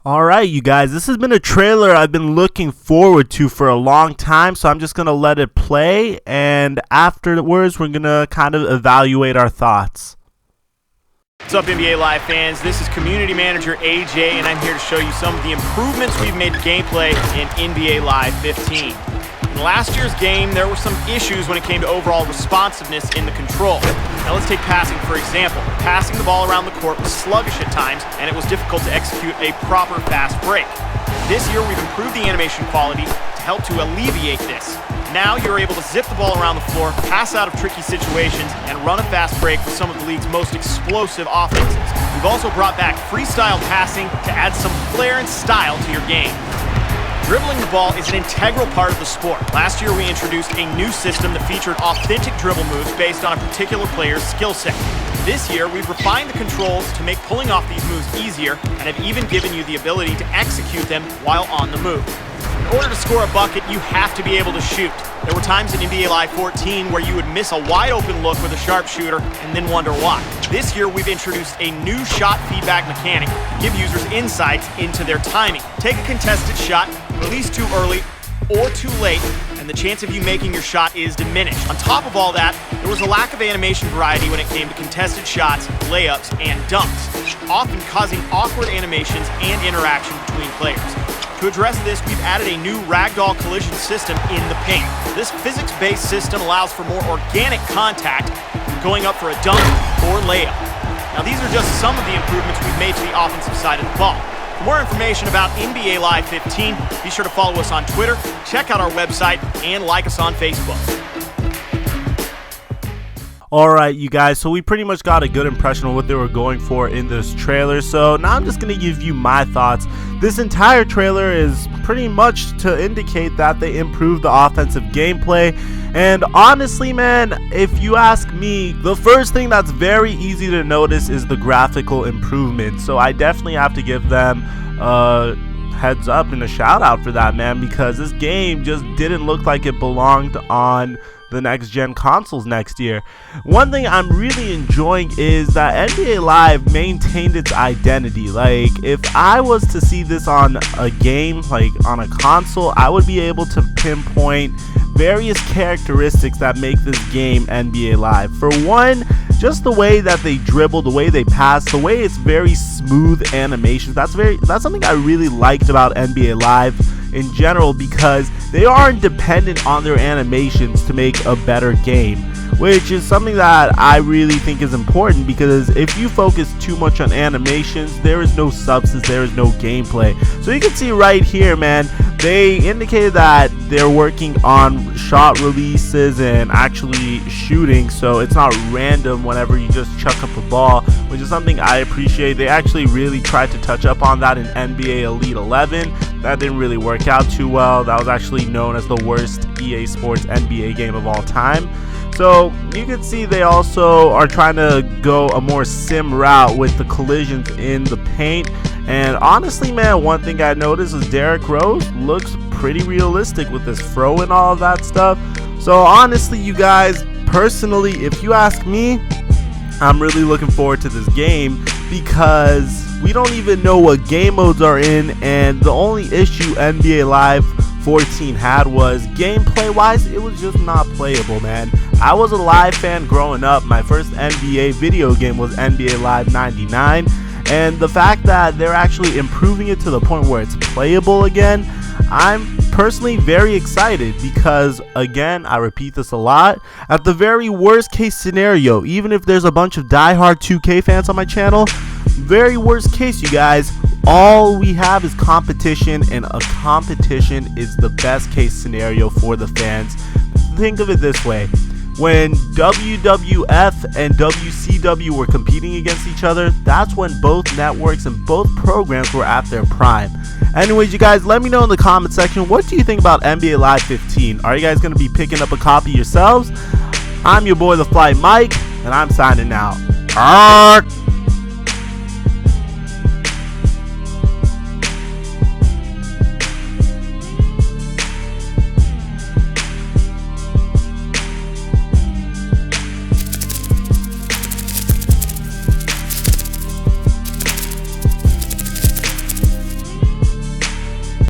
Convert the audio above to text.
Alright, you guys, this has been a trailer I've been looking forward to for a long time, so I'm just going to let it play, and afterwards we're going to kind of evaluate our thoughts. What's up, NBA Live fans? This is Community Manager AJ, and I'm here to show you some of the improvements we've made to gameplay in NBA Live 15. In last year's game, there were some issues when it came to overall responsiveness in the control. Now let's take passing for example. Passing the ball around the court was sluggish at times, and it was difficult to execute a proper fast break. This year, we've improved the animation quality to help to alleviate this. Now you're able to zip the ball around the floor, pass out of tricky situations, and run a fast break with some of the league's most explosive offenses. We've also brought back freestyle passing to add some flair and style to your game. Dribbling the ball is an integral part of the sport. Last year, we introduced a new system that featured authentic dribble moves based on a particular player's skill set. This year, we've refined the controls to make pulling off these moves easier and have even given you the ability to execute them while on the move. In order to score a bucket, you have to be able to shoot. There were times in NBA Live 14 where you would miss a wide-open look with a sharpshooter and then wonder why. This year, we've introduced a new shot feedback mechanic to give users insights into their timing. Take a contested shot, release too early or too late, and the chance of you making your shot is diminished. On top of all that, there was a lack of animation variety when it came to contested shots, layups, and dunks, often causing awkward animations and interaction between players. To address this, we've added a new ragdoll collision system in the paint. This physics-based system allows for more organic contact going up for a dunk or layup. Now, these are just some of the improvements we've made to the offensive side of the ball. For more information about NBA Live 15, be sure to follow us on Twitter, check out our website, and like us on Facebook. Alright, you guys, so we pretty much got a good impression of what they were going for in this trailer, so now I'm just going to give you my thoughts. This entire trailer is pretty much to indicate that they improved the offensive gameplay, and honestly, man, if you ask me, the first thing that's very easy to notice is the graphical improvement, so I definitely have to give them a heads up and a shout out for that, man, because this game just didn't look like it belonged on the next gen consoles next year. One thing I'm really enjoying is that NBA Live maintained its identity. Like, if I was to see this on a game, like on a console, I would be able to pinpoint various characteristics that make this game NBA Live. For one, just the way that they dribble, the way they pass, the way it's very smooth animations. That's something I really liked about NBA Live in general, because they aren't dependent on their animations to make a better game, which is something that I really think is important, because if you focus too much on animations, there is no substance, there is no gameplay. So you can see right here, man, they indicated that they're working on shot releases and actually shooting, so it's not random whenever you just chuck up a ball, which is something I appreciate. They actually really tried to touch up on that in NBA Elite 11. That didn't really work out too well. That was actually known as the worst EA Sports NBA game of all time. So you can see they also are trying to go a more sim route with the collisions in the paint. And honestly, man, one thing I noticed is Derrick Rose looks pretty realistic with his throw and all of that stuff. So honestly, you guys, personally, if you ask me, I'm really looking forward to this game, because we don't even know what game modes are in, and the only issue NBA Live 14 had was gameplay wise, it was just not playable, man. I was a Live fan growing up. My first NBA video game was NBA Live 99, and the fact that they're actually improving it to the point where it's playable again, I'm personally very excited, because again, I repeat this a lot, at the very worst case scenario, even if there's a bunch of diehard 2K fans on my channel, very worst case, you guys, all we have is competition, and a competition is the best case scenario for the fans. Think of it this way: when WWF and WCW were competing against each other, that's when both networks and both programs were at their prime. Anyways, you guys, let me know in the comment section, what do you think about NBA Live 15? Are you guys going to be picking up a copy yourselves? I'm your boy, TheFlightMike, and I'm signing out.